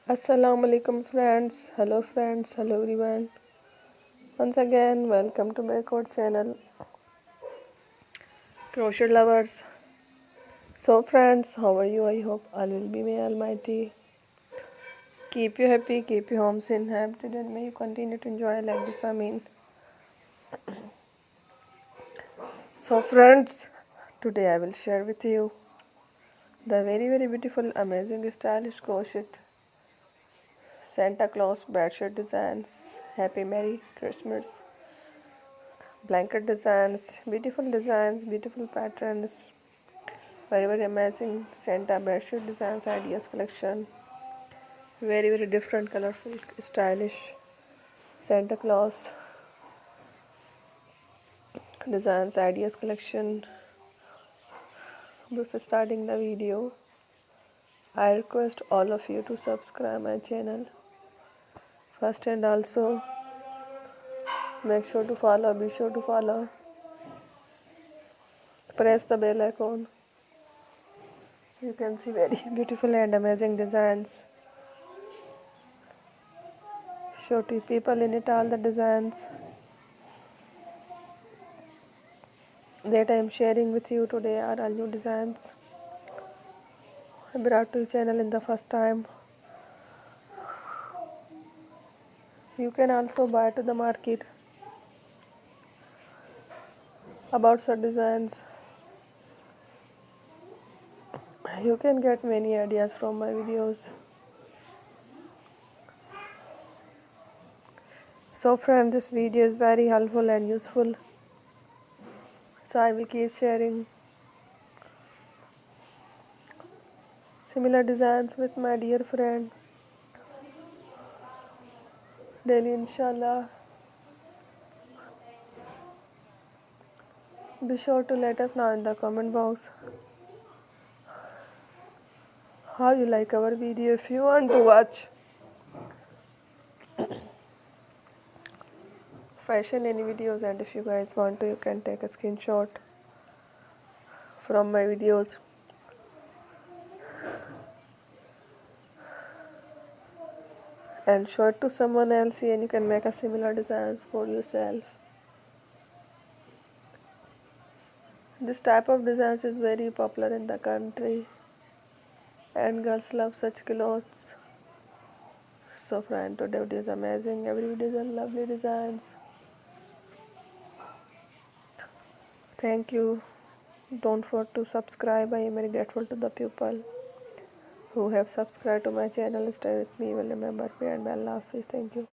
Assalamu alaikum friends, hello everyone. Once again, welcome to my channel, crochet lovers. So friends, how are you? I hope all will be may almighty. Keep you happy, keep you homes inhabited, and may you continue to enjoy like this. So friends, today I will share with you the very beautiful, amazing, stylish crochet Santa Claus bedsheet designs. Happy Merry Christmas. Blanket designs, beautiful patterns, very amazing Santa bedsheet designs ideas collection, very different, colorful, stylish Santa Claus designs ideas collection. Before starting the video, I request all of you to subscribe my channel first, and also be sure to follow, press the bell icon. You can see very beautiful and amazing designs. Show to people in it all the designs that I am sharing with you today are all new designs I brought to your channel in the first time. You can also buy to the market about such designs. You can get many ideas from my videos. So friends, this video is very helpful and useful. So I will keep sharing similar designs with my dear friend daily, inshallah. Be sure to let us know in the comment box how you like our video. If you want to watch fashion any videos, and if you guys want to, you can take a screenshot from my videos and show it to someone else, and you can make a similar designs for yourself. This type of designs is very popular in the country and girls love such clothes. So friend, today video is amazing. Every video is a lovely designs. Thank you. Don't forget to subscribe. I am very grateful to the people who have subscribed to my channel. Stay with me. Will remember me, and Allah Hafiz. Thank you.